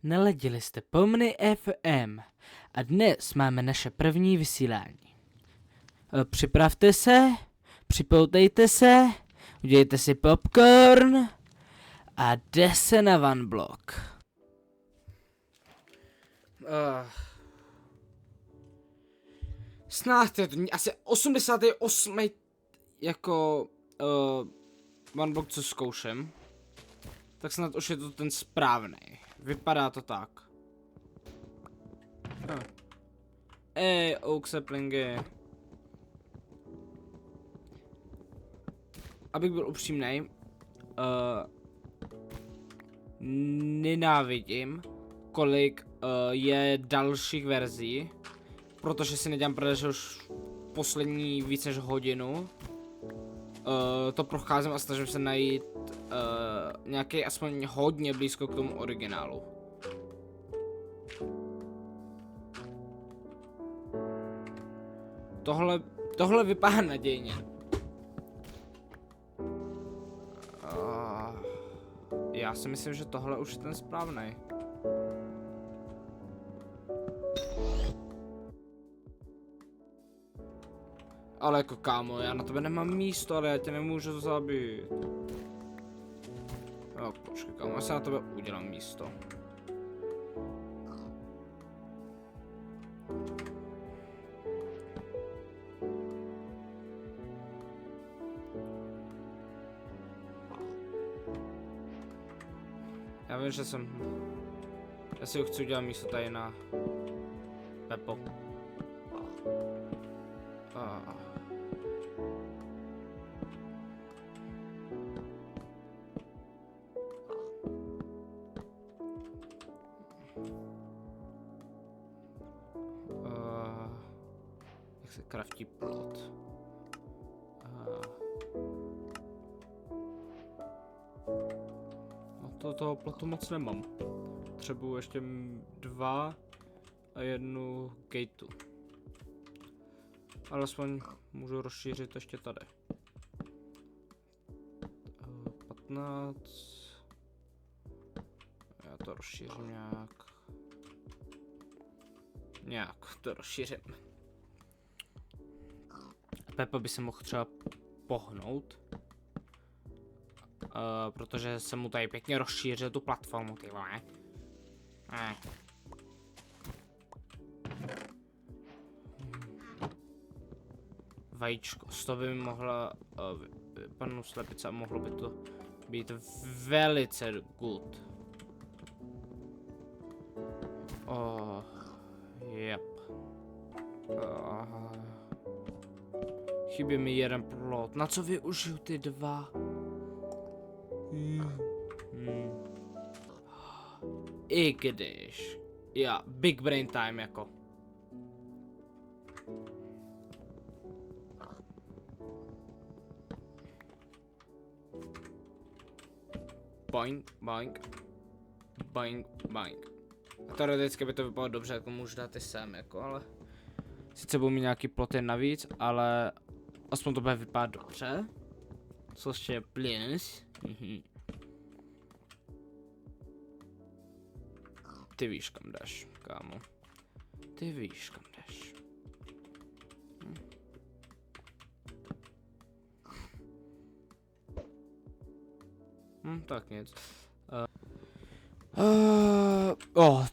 Naladili jste Pomny FM a dnes máme naše první vysílání. Připravte se, připoutejte se, udělejte si popcorn a jde se na One Block. Snad je to asi 88. jako One Block, co zkouším. Tak snad už je to ten správný. Vypadá to tak. Ej, oak saplingy. Abych byl upřímnej, nenávidím, kolik je dalších verzí, protože si nedělám, protože už poslední víc než hodinu to procházím a snažím se najít nějaký aspoň hodně blízko k tomu originálu. Tohle vypadá nadějně. Já si myslím, že tohle už je ten správný. Ale jako kámo, já na tebe nemám místo, ale já tě nemůžu zabít. Jo, počkej kámo, já se na tebe udělám místo. Já vím, že já si ho chci udělat místo tady na Pepo. Jak se kraftí plot? No toho plotu moc nemám. Potřebuji ještě 2 a 1 gateu. Alespoň můžu rozšířit ještě tady. 15. Já to rozšířím nějak. Nějak to rozšířím. Pepa by se mohl třeba pohnout. Protože jsem mu tady pěkně rozšířil tu platformu, ty vole. Vajíčko, z toho by mi mohla vypadnout slepice a mohlo by to být velice good. Yep. Chybí mi jeden plot. Na co využiju ty 2? I když. Já, big brain time jako. Boing, boing. Boing, boing. A teoreticky by to vypadalo dobře, jako můžu dát i sem, jako, ale sice budu mít nějaký ploty navíc, ale aspoň to bude vypadat dobře. Což je plus. Ty víš, kam jdeš, kámo. Ty víš, kam jdeš. Tak nic.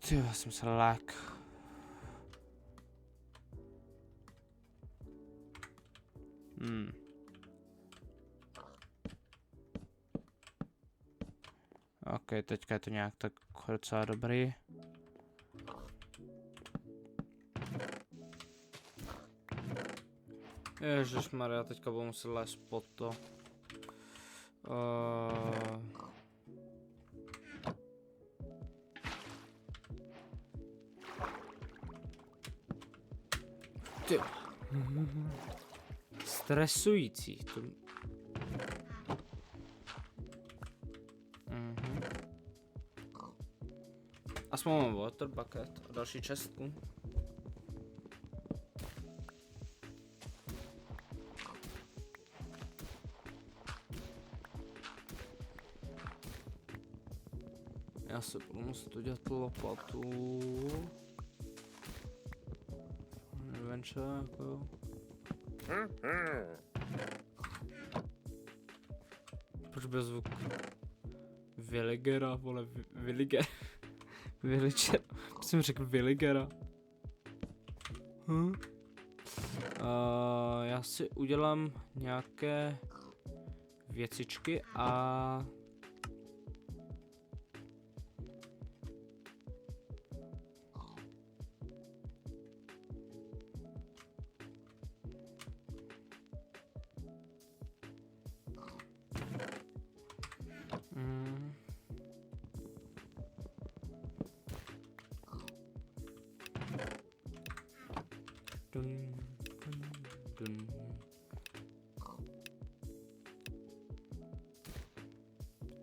Ty, já jsem se lek. Ok, teďka je to nějak tak docela dobrý. Ježišmarja, teďka budu muset lézt pod to. Ty. Stresující. Aspoň mám water bucket a další čestku. Já se budu muset udělat lopatu. Adventure, jako. Proč byl zvuk Villigera, vole, Villiger. Villager, jsem řekl Villigera. Já si udělám nějaké věcičky a...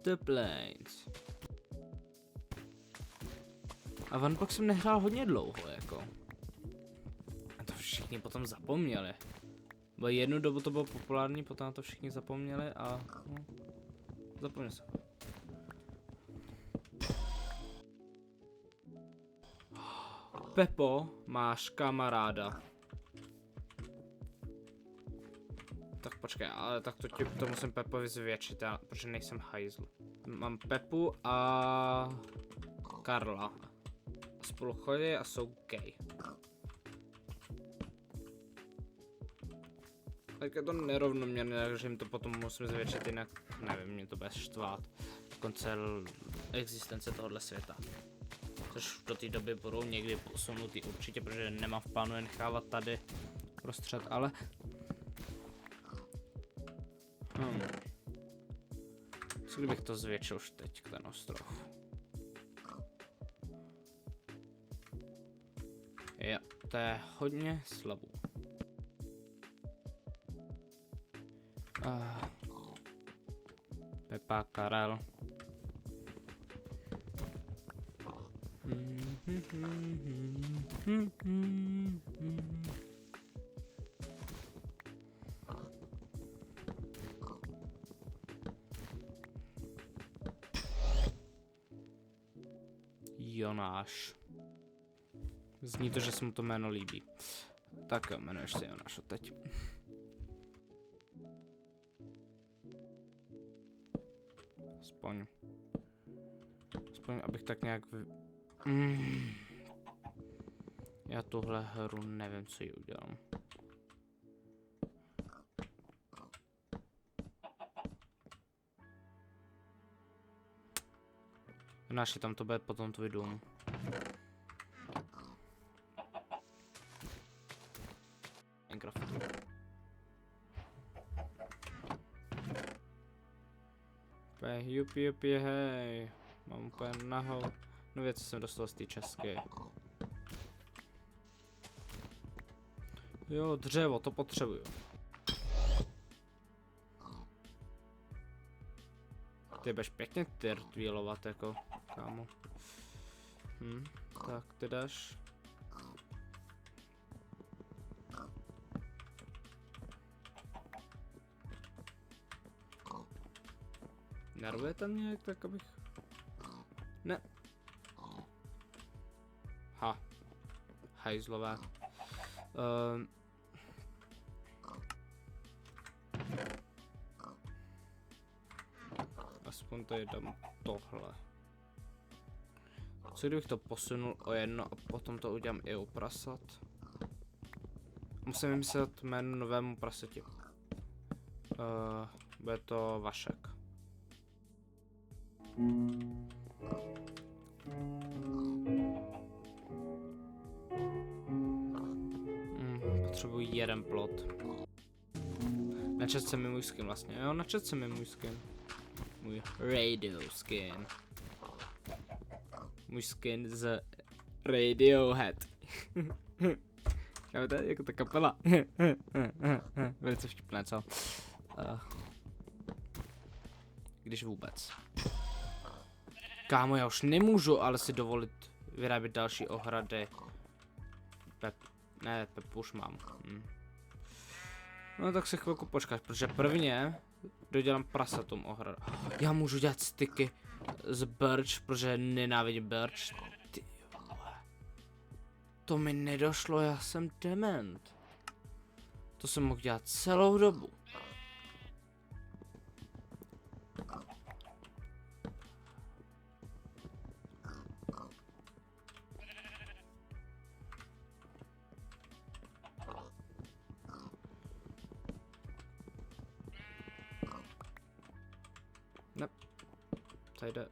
The Plains. A Vanbox jsem nehrál hodně dlouho, jako. A to všichni potom zapomněli. Bo jednu dobu to bylo populární, potom to všichni zapomněli a... No, zapomněl jsem. Pepo, máš kamaráda. Tak počkej, ale tak to musím Pepovi zvětšit, protože nejsem hajzl. Mám Pepu a Karla. Spolu chodí a jsou gay. Tak je to nerovnoměrné, takže jim to potom musím zvětšit, jinak nevím, mě to bude štvát. Konce existence tohohle světa. Což do té doby budou někdy posunutý určitě, protože nemám v plánu je nechávat tady prostřed, ale... Co kdybych to zvětšil už teď, ten ostrov? Jo, to je hodně slabý. Pepa, Karel. Jonáš. Zní to, že se mu to jméno líbí. Tak jo, jmenuješ se Jonáš od teď. Aspoň abych tak nějak Já tuhle hru nevím, co ji udělám. Jonáši, tam to bude potom tvůj dům. Minecraftu. Jupi, hej. Mám úplně nahou. No věc, co jsem dostal z té české. Jo, dřevo, to potřebuju. Ty budeš pěkně tyrtvílovat, jako, kámo. Tak, ty dáš. Nervuje tam nějak, tak abych... Ne. Ha. Hajzlové. Aspoň tady dám tohle. Co kdybych to posunul o jedno a potom to udělám i u prasat? Musím vymyslet jméno novému praseti. Bude to Vašek. Potřebuji jeden plot. Načet se mi můj skin vlastně, jo, načet se mi můj skin. Můj radio skin. Můj skin z Radiohead. Chápete, jako ta kapela. Velice vtipné, co? Když vůbec. Kámo, já už nemůžu ale si dovolit vyrábět další ohrady. Pepu už mám. No tak se chvilku počkáš, protože prvně dodělám prasatům ohradu. Já můžu dělat styky z birch, protože nenávidím birch. Ty vole. To mi nedošlo, já jsem dement. To jsem mohl dělat celou dobu. Ne. Tady jde.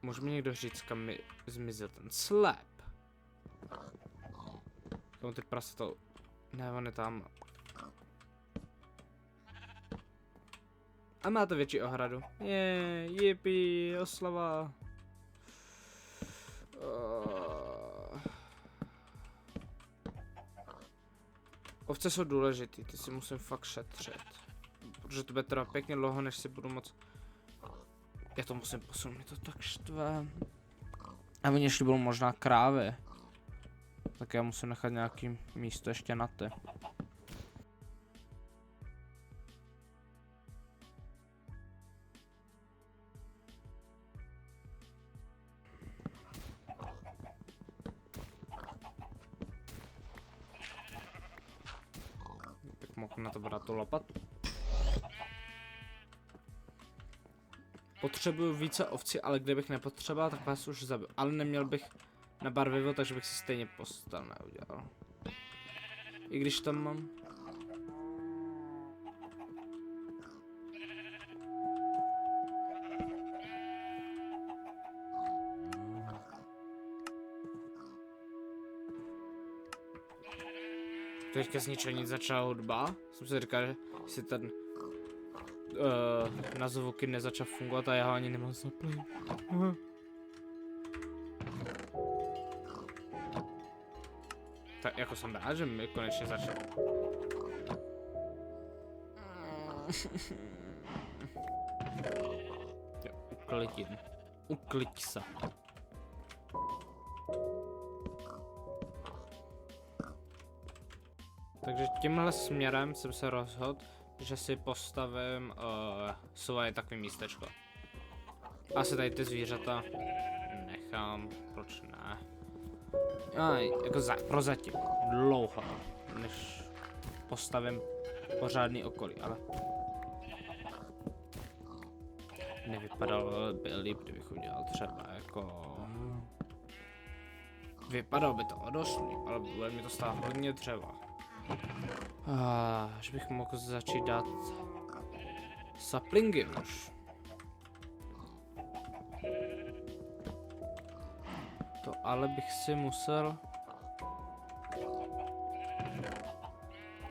Může mi někdo říct, kam mi zmizel ten slep? Kam ty prase to... Ne, on je tam. A máte větší ohradu. Jipi, oslava. Ovce jsou důležitý, ty si musím fakt šetřit. Protože to bude teda pěkně dlouho, než si budu moc... Já to musím posunout, mě to tak štve. A oni ještě budou možná krávy. Tak já musím nechat nějaký místo ještě na ty. Tak mohu na to brát tu lopatu. Potřebuju více ovcí, ale kdybych nepotřeboval, tak vás už zabiju. Ale neměl bych na barvivo, takže bych si stejně postel neudělal. I když tam mám. Teďka z ničeho nic začala hudba. Jsem si říkal, že si ten na zvuky nezačal fungovat a já ho ani nemám zaplý. Tak jako jsem rád, že mi konečně začal. Jo, uklidím. Uklid se. Takže tímhle směrem jsem se rozhodl, že si postavím svoje takové místečko. Asi tady ty zvířata nechám, proč ne? Jako prozatím, dlouho, než postavím pořádný okolí, ale nevypadalo by líp, kdybych udělal třeba jako... Vypadalo by to dost líp, ale bude mi to stát hodně dřeva. Až bych mohl začít dát saplingy už. To ale bych si musel...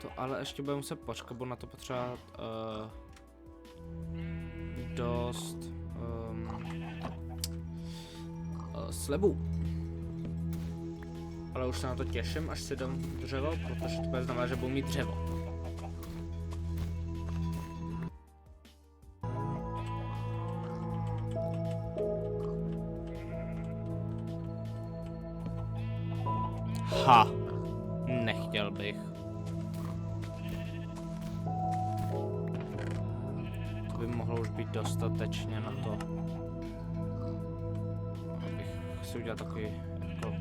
To ale ještě budu muset počkat, budu na to potřebovat dost slibů. Ale už se na to těším, až si dám dřevo, protože to bude znamenat, že budu mít dřevo. Ha! Nechtěl bych. To by mohlo už být dostatečně na to, abych si udělal takový jako...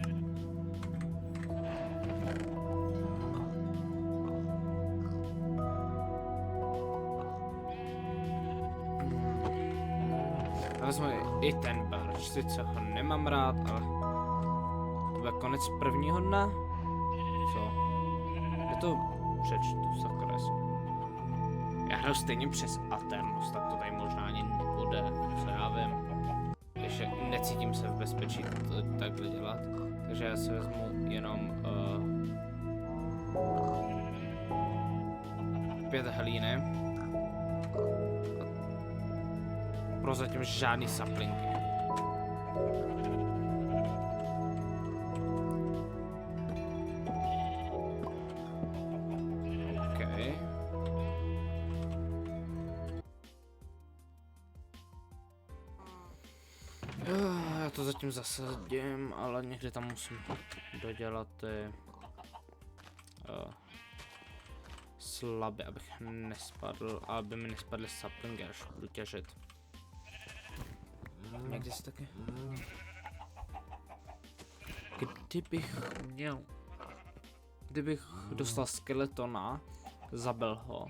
Vezmu i ten barš, sice ho nemám rád, ale to bude konec prvního dne? Co? Je to přečtu, sakra. Já hraju stejně přes Aternos, tak to tady možná ani nebude, co já vím. Když necítím se v bezpečí takhle dělat, takže já si vezmu jenom 5 hlíny. Prozatím žádný saplinky. Okay. Já to zatím zasadím, ale někde tam musím dodělat ty slabý, abych nespadl, aby mi nespadly saplingy, až budu těžit. Někdy si taky. Kdybych dostal skeletona, zabil ho,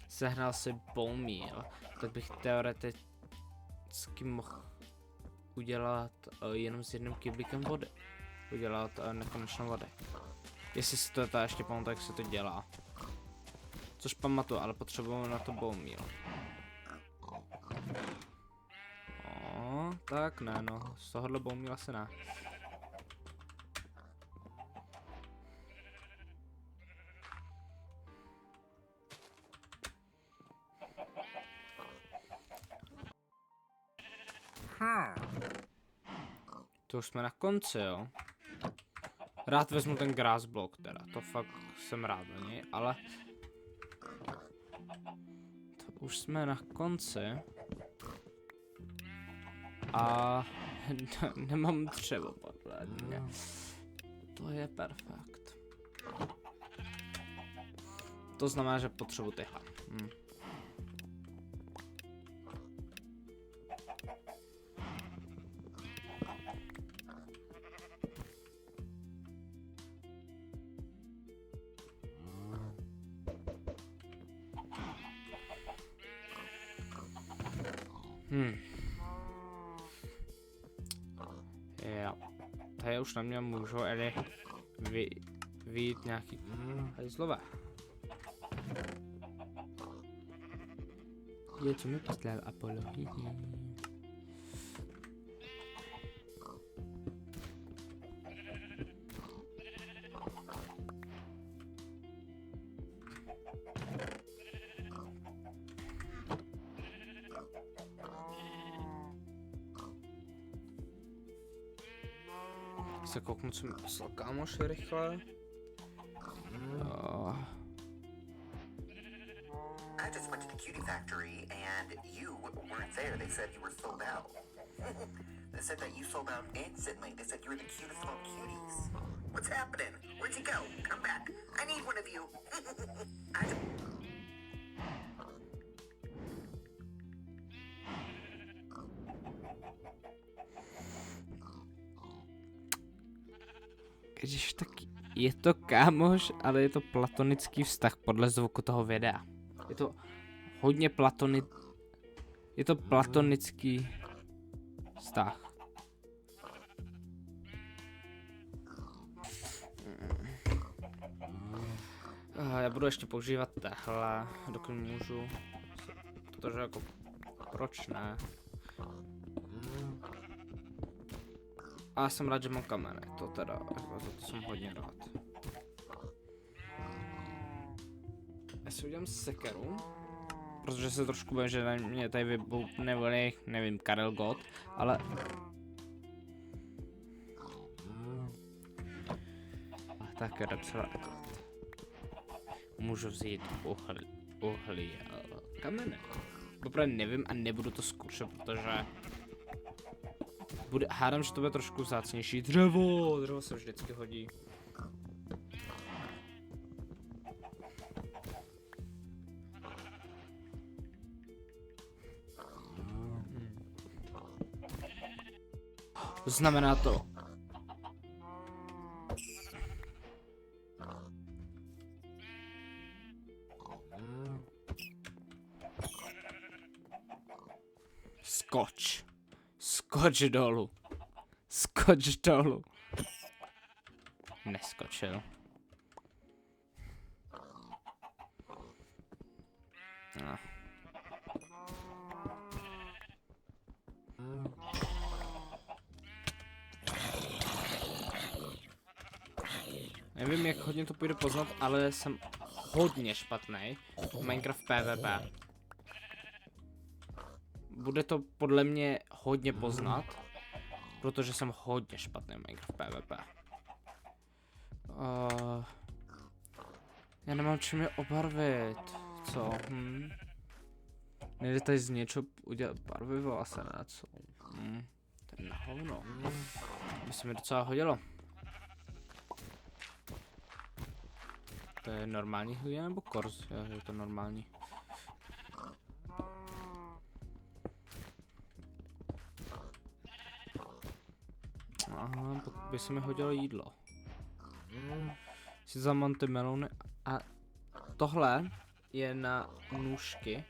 sehnal si bone meal, tak bych teoreticky mohl udělat jenom s jedním kyblíkem vody. Udělat nekonečnou vody. Jestli si to ještě pamatuju, jak se to dělá. Což pamatuju, ale potřebuji na to bone meal. Tak ne, no, z tohohle bone meal asi ne. To už jsme na konci, jo. Rád vezmu ten grass block teda, to fakt jsem rád na něj, ale... To už jsme na konci. A... nemám dřevo, podle mě. To je perfekt. To znamená, že potřebuji tyhle. Jo. Tady už na mě můžou vyjít nějaký hajzlové. Je, co mi poslal Apollo. Se kouknu, co mi poslal kámoš rychle. I just went to the cutie factory and you weren't there. They said you were sold out. They said that you sold out instantly. They said you were the cutest of all cuties. What's happening? Where'd you go? Come back. I need one of you. Když tak je to kámoš, ale je to platonický vztah podle zvuku toho videa. Je to hodně je to platonický vztah. Já budu ještě používat tehle, dokud můžu. Protože jako, proč ne? A jsem rád, že mám kameny, to teda, jako za to jsem hodně rád. Já si udělám sekeru, protože se trošku bojím, že na mě tady vybuchne, nevím, Karel God, ale... Tak repsala God. Můžu vzít uhlí a kameny. Popravdě nevím a nebudu to zkoušet, protože... Hádám, že to bude trošku vzácnější. Dřevo se vždycky hodí. Znamená to. Skoč dolů. Skoč dolů. Neskočil. No. Nevím, jak hodně to půjde poznat, ale jsem hodně špatný v Minecraft PvP. Bude to podle mě hodně poznat, protože jsem hodně špatný v Minecraft PvP. Já nemám čím je obarvit. Co? Nejde tady z něčeho udělat barvivo asi ne, co? To je na hovno. By se mi docela hodilo. To je normální hlína nebo korz? Jo, je to normální. Aha, pokud by se mi hodilo jídlo. Si zamám ty melony a tohle je na nůžky.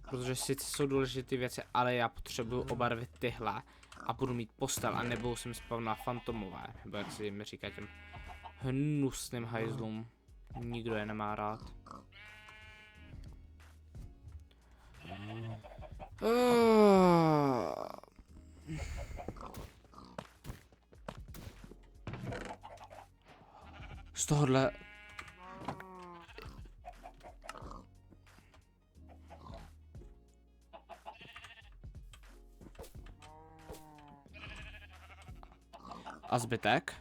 Protože sice jsou důležité věci, ale já potřebuju obarvit tyhle a budu mít postel a nebo jsem spal na fantomové, nebo jak si mi říká těm hnusným hajzlům. Nikdo je nemá rád. Z tohohle a zbytek?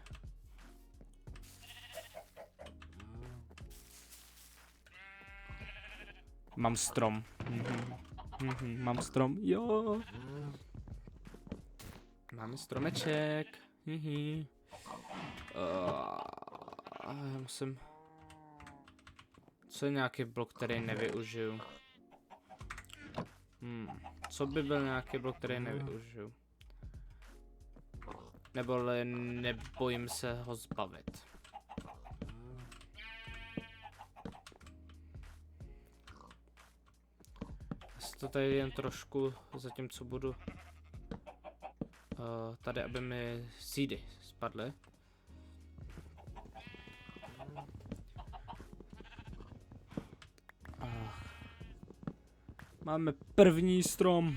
Mám strom. Mám strom, jo. Máme stromeček. Já musím... Co je nějaký blok, který nevyužiju? Co by byl nějaký blok, který nevyužiju? Nebo nebojím se ho zbavit. Já to tady jen trošku, zatímco budu tady, aby mi seedy spadly. Máme první strom.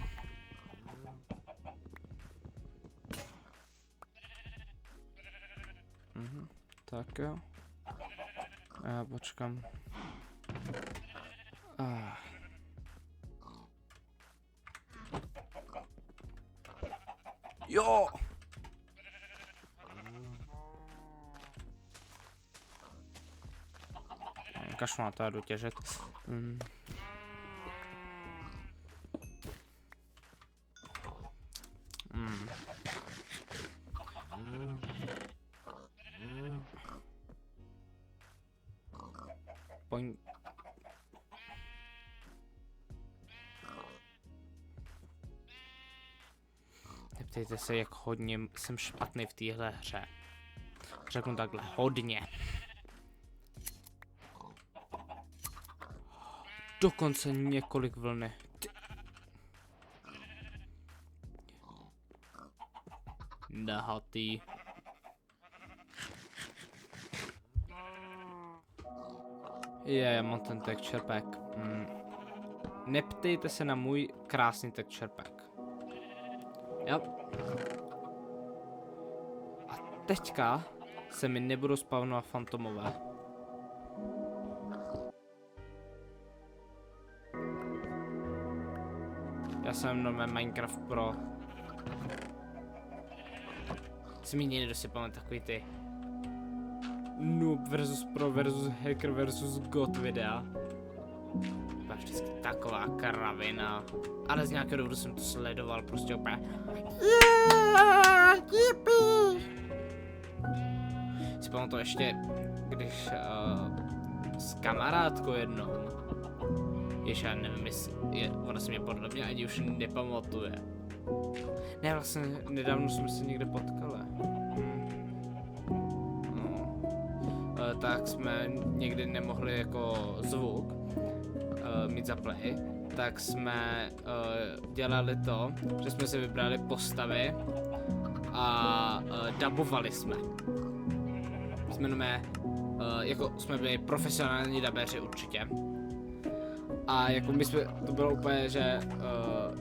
Tak jo. Já počkám. Jo! Kašlu na to, jdu těžet. Poň... Neptejte se, jak hodně jsem špatný v téhle hře. Řeknu takhle, hodně. Dokonce několik vlny. Nahatý. Já mám ten texture pack. Neptejte se na můj krásný texture pack. Jo. A teďka se mi nebudou spawnovat fantomové. Já jsem normálně Minecraft Pro. Si mi někdo si pamatuje takový ty Noob versus Pro versus Hacker versus God videa. Byla vždycky taková kravina. Ale z nějakého důvodu jsem to sledoval prostě úplně. Si pamatuju ještě, když s kamarádkou jednou. Ještě já nevím, jestli ona se mě podle mě ani už nepamatuje. Ne, vlastně nedávno jsme se někde potkali. Tak jsme někdy nemohli jako zvuk mít za play, tak jsme dělali to, že jsme si vybrali postavy a dabovali jsme. Jako jsme byli profesionální dabeři určitě. A jako my jsme, to bylo úplně, že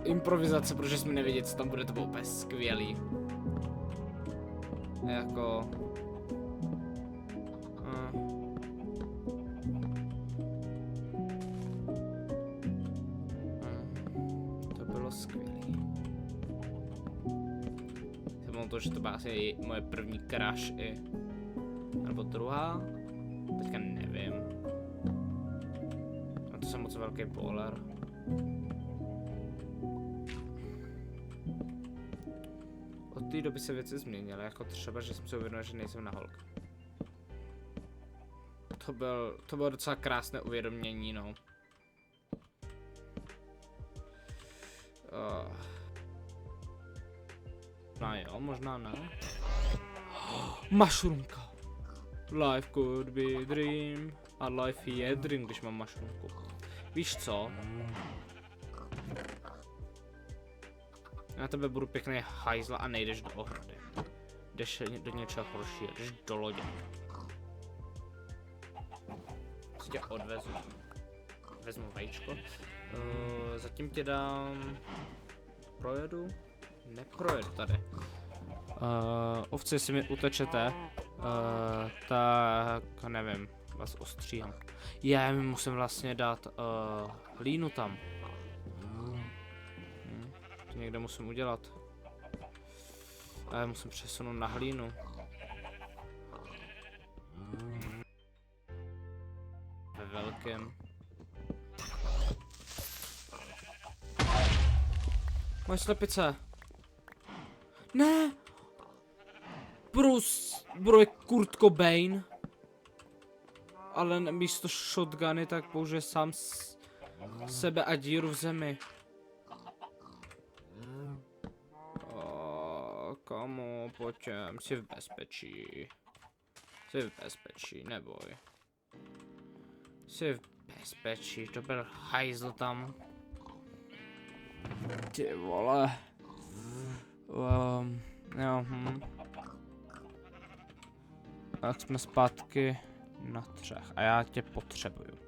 improvizace, protože jsme nevěděli, co tam bude, to bylo úplně skvělý. Jako... To bylo skvělý. Jsem to, že to byla asi moje první crush i... Nebo druhá? Teďka nevím. A to jsem moc velký bowler. Od té doby se věci změnily, jako třeba, že jsem si uvědomil, že nejsem na holka. to bylo docela krásné uvědomění, no. No jo, možná ne. Mushroomka. Life could be a dream. A life je dream, když mám mushroomku. Víš co? Na tebe budu pěkný hajzla a nejdeš do ohrady. Jdeš do něčeho horšího, jdeš do lodě. Si tě odvezu. Vezmu vajíčko. Zatím ti dám... Projedu? Neprojedu tady. Ovci, si mi utečete, tak nevím, vás ostříhám. Já mi musím vlastně dát hlínu tam. To někde musím udělat. Já musím přesunout na hlínu. Ve velkém. Moje slepice. Ne! Bro je Kurt Cobain. Ale místo shotguny tak použije sám sebe a díru v zemi. Kamo, pojďem, jsi v bezpečí. Jsi v bezpečí, neboj. Jsi v bezpečí, to byl hajzl tam. Ty vole. Jo, Tak jsme zpátky na třech a já tě potřebuju.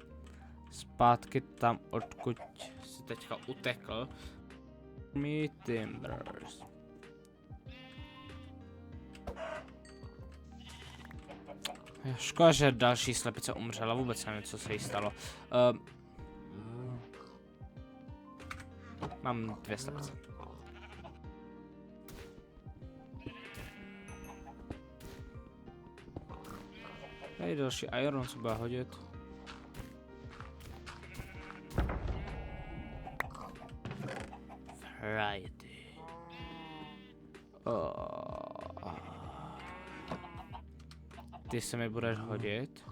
Zpátky tam, odkud jsi teďka utekl. Me timbers. Škoda, že další slepice umřela, vůbec nevím, co se jí stalo. Mám 2 slepice. Tady další iron se bude hodit. Variety. Ty se mi budeš hodit.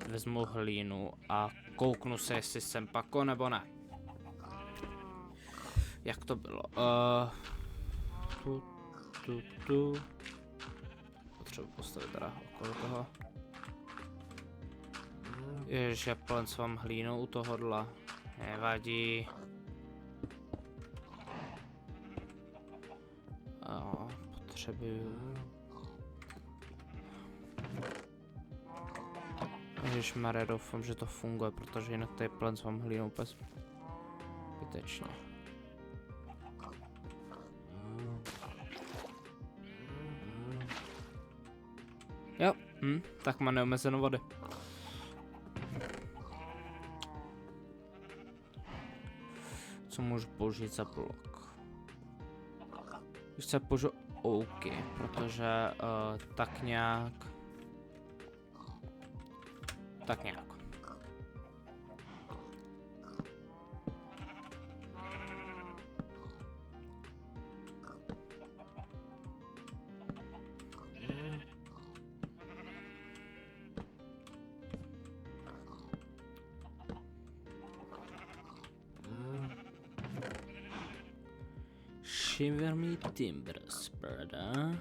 Vezmu hlínu a kouknu se, jestli jsem pako nebo ne. Jak to bylo? Potřebuji postavit teda okolo toho. Ježiš, já plencovám hlínu u tohohle. Nevadí. Potřebuju. Ježišmarja, doufám, že to funguje, protože jinak tady plencovám hlínu úplně zbytečně. Jo, tak má neomezenou vody. Co můžu použít za blok? Když se použiju OK, protože tak nějak. Shiver me timbers, brother.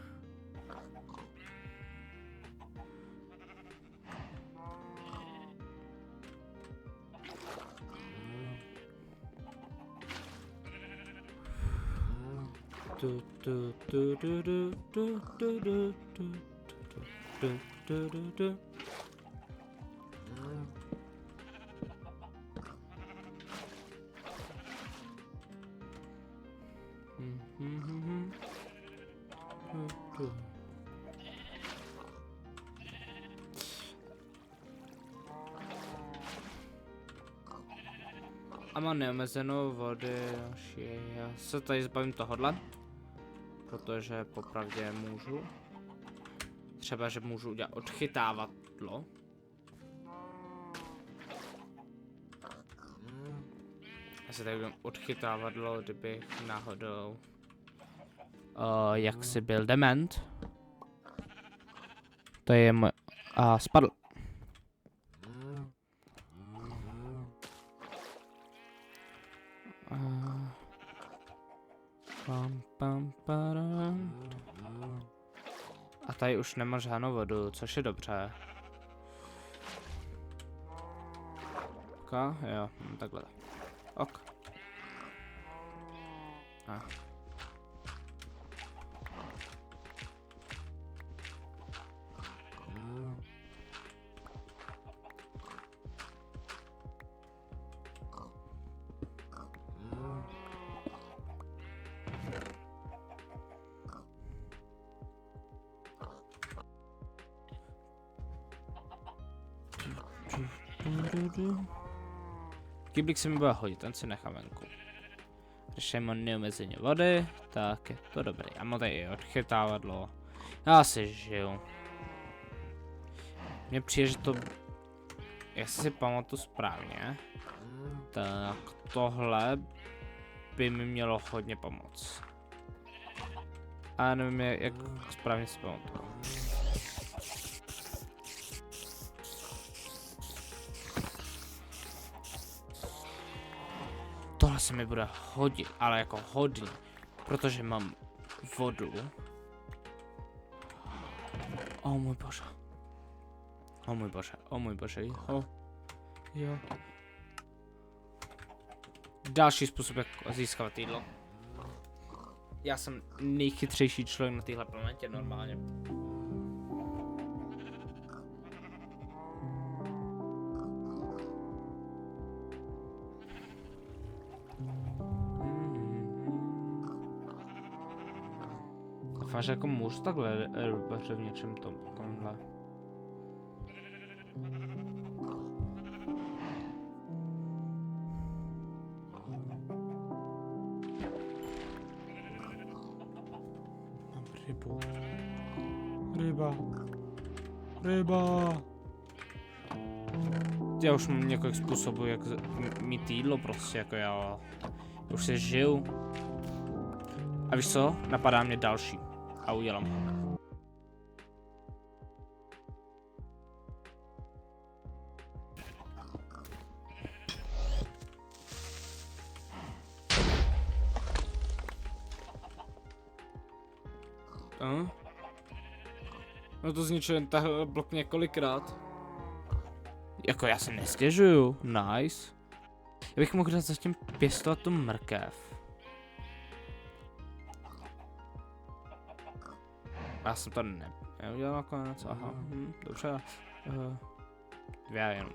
A mám neomezenou vody, já se tady zbavím tohodle, protože popravdě můžu. Třeba, že můžu udělat odchytávadlo. Já se tady udělám odchytávadlo, kdybych náhodou jak si byl dement. To je moje A spadl. A tady už nemá žádnou vodu, což je dobře. Ok, jo, takhle. Ok. A. Kyblík se mi bude hodit, ten si nechám venku. Když mám neomezeně vody, tak je to dobrý. A mám tady i odchytávadlo. Já si žiju. Mně přijde, že to, jestli si pamatuju správně, tak tohle by mi mělo hodně pomoct. A já nevím, jak správně si pamatuju. Tohle se mi bude hodit, ale jako hodně, protože mám vodu. O můj bože. O můj bože, o můj bože, jo. Jo. Další způsob, jak získat jídlo. Já jsem nejchytřejší člověk na téhle planetě normálně. Fakt, jako můžu takhle rybařit v něčem tomhle. Mám rybu. Ryba. Ryba. Já už mám několik způsobů, jak mít jídlo prostě, jako já už se žiju. A víš co? Napadá mě další. A udělám ho. No to zničil jen tahle blok několikrát. Jako já se nestěžuju. Nice. Já bych mohl dát zatím pěstovat tu mrkev. Já jsem to neudělal nakonec, aha, dobře. Dvě jenom.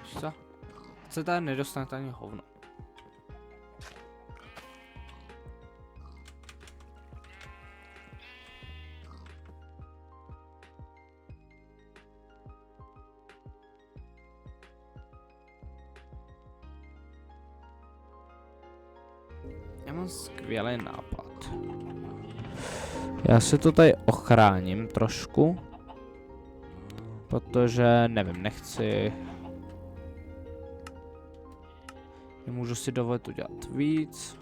Co? Se tady nedostane ani hovno. Já mám skvělý nápad. Já si to tady ochráním trošku. Protože, nevím, nechci... Nemůžu si dovolit udělat víc.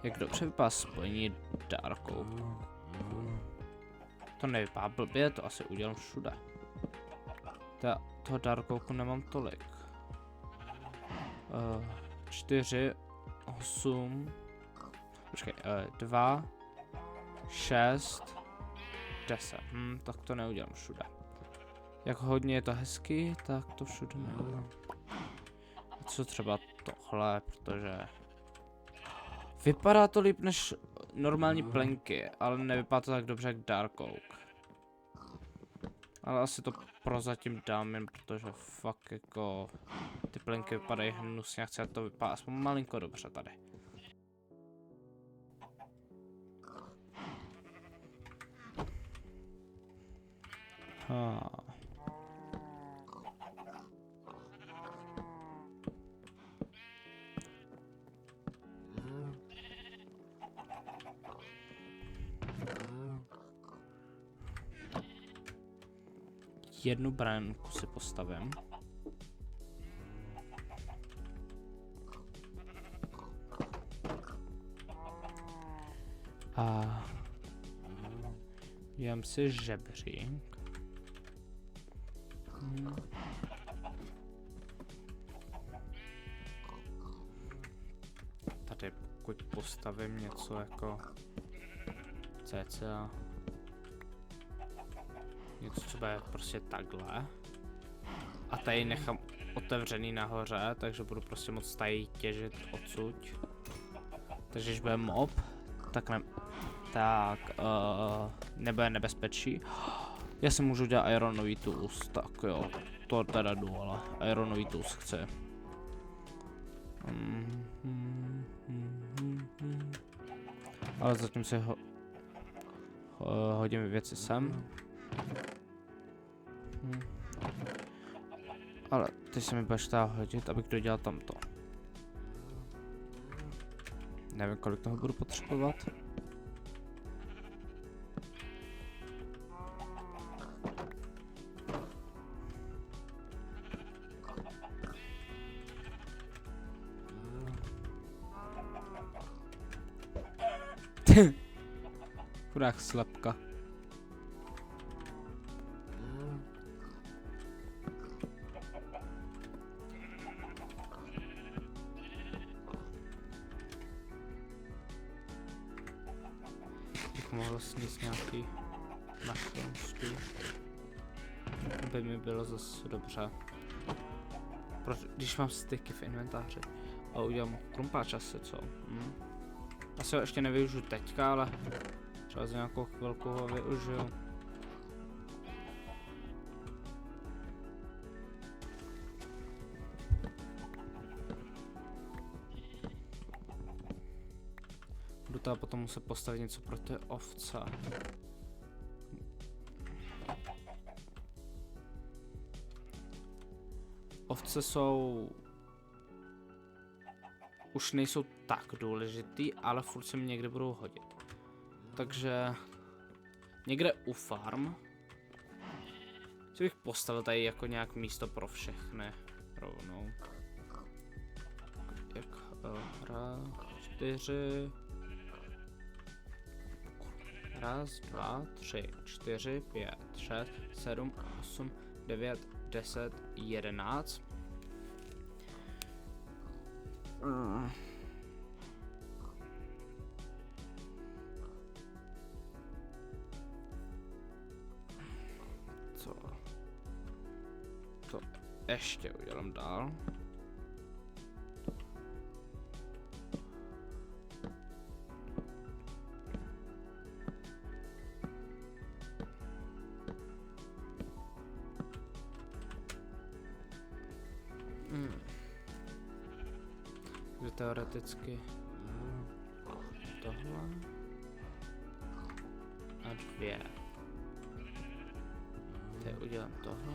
Jak dobře vypadá spojení dárkou. To nevypadá blbě, to asi udělám všude. Toho dárkouku nemám tolik. 4, 8, počkej, 2, 6, 10. Tak to neudělám všude. Jak hodně je to hezky, tak to všude neudělám. A co třeba tohle, protože... Vypadá to líp než normální plenky, ale nevypadá to tak dobře jak Dark Oak. Ale asi to prozatím dám jen protože fakt jako... Ty plenky vypadají hnusně a chci, ať to vypadá aspoň malinko dobře tady. Jednu bránku si postavím. Dělám si žebřík. Tady pokud postavím něco jako cca něco, co bude prostě takhle. A tady nechám otevřený nahoře, takže budu prostě moc tady těžit odsud. Takže když bude mob, tak nebude nebezpečí. Já si můžu dělat ironový tools, tak jo, to teda jdu, ale ironový tools chci. Ale zatím si hodím věci sem. Ale ty se mi budeš tady hodit, abych dodělal tamto. Nevím, kolik toho budu potřebovat. Chudák slepka. Bych mohl sníst nějaký machromství, aby mi bylo zase dobře. Když mám styky v inventáři a udělám krumpáč asi, co? Asi ho ještě nevyužiju teďka, ale třeba za nějakou chvilku ho využiju. Budu tady potom muset postavit něco pro ty ovce. Ovce už nejsou tak důležitý, ale furt se mi někde budou hodit. Takže někde u farm si bych postavil tady jako nějak místo pro všechny rovnou. Jak hra 4. Raz, 2, 3, 4, 5, 6, 7, 8, 9, 10, 11. Co? To ještě udělám dál. Teoreticky tohle a 2. Teď udělám tohle.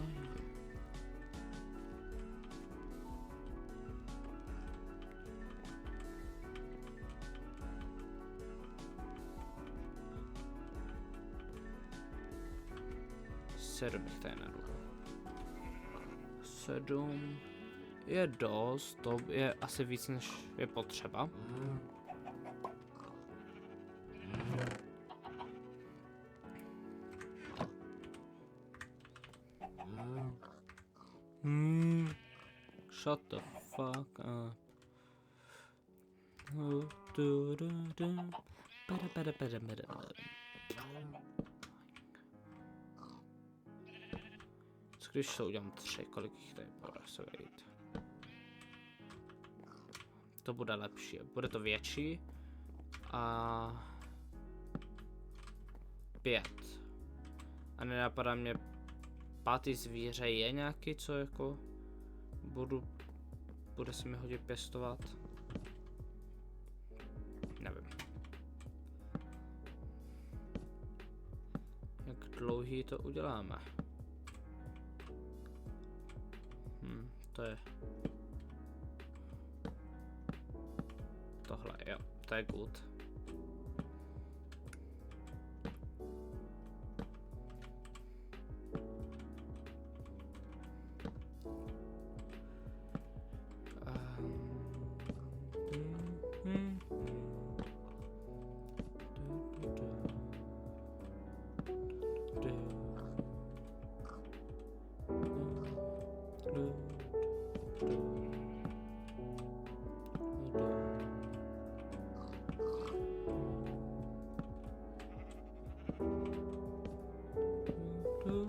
Sedm tady naru. 7 je dost, to je asi víc, než je potřeba. Shut the fuck up. Co když to udělám 3, kolik jich tady bude se vejít? To bude lepší, bude to větší. A 5. A nenapadá mě, pátý zvíře je nějaký, co jako bude se mi hodit pěstovat. Nevím. Jak dlouhý to uděláme? To je tohle, jo, to je good. To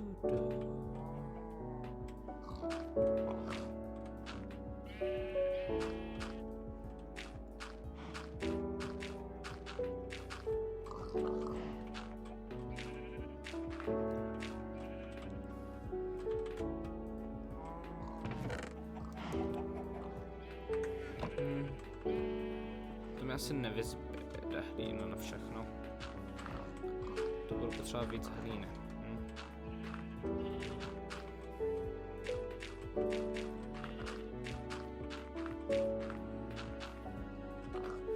mi asi nevyzbyde hlína na všechno. To budu potřebovat víc hlíny.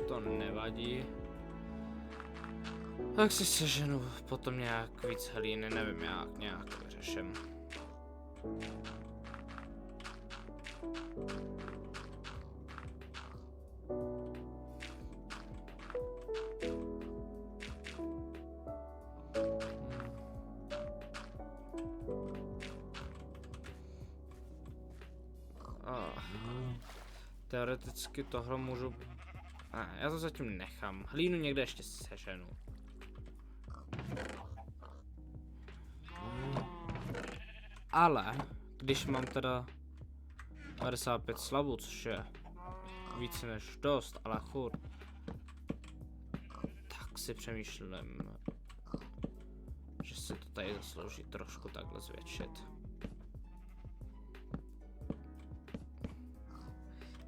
To nevadí. Tak si seženu potom nějak víc hlíny, nevím, nějak vyřeším. Teoreticky tohle můžu... já to zatím nechám. Hlínu někde ještě seženu. Ale, když mám teda 55 slavů, což je více než dost, ale furt, tak si přemýšlím, že se to tady zaslouží trošku takhle zvětšit.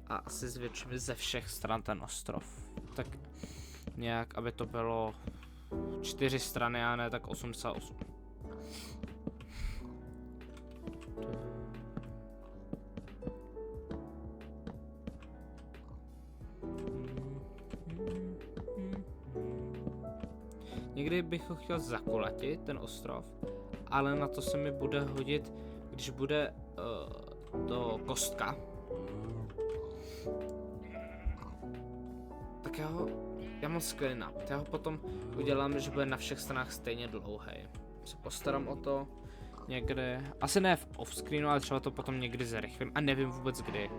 A asi zvětšíme ze všech stran ten ostrov. Tak nějak, aby to bylo 4 strany a ne tak 88. Někdy bych ho chtěl zakulatit, ten ostrov, ale na to se mi bude hodit, když bude to kostka. Tak já mám skvělý nápad, já ho potom udělám, že bude na všech stranách stejně dlouhý. Se postarám o to někdy, asi ne v offscreenu, ale třeba to potom někdy zrychlím a nevím vůbec kdy,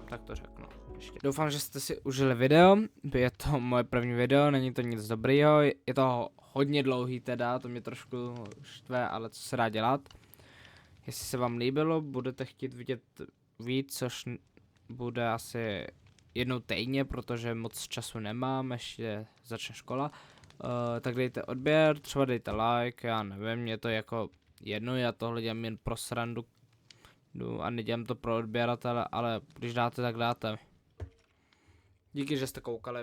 tak to řeknu ještě. Doufám, že jste si užili video, je to moje první video, není to nic dobrýho, je to hodně dlouhý teda, to mě trošku štve, ale co se dá dělat. Jestli se vám líbilo, budete chtít vidět víc, což bude asi jednou týdně, protože moc času nemám, ještě začne škola, tak dejte odběr, třeba dejte like, já nevím, mě to jako jedno, já tohle dělám jen pro srandu a nedělám to pro odběratele, ale když dáte, tak dáte. Díky, že jste koukali.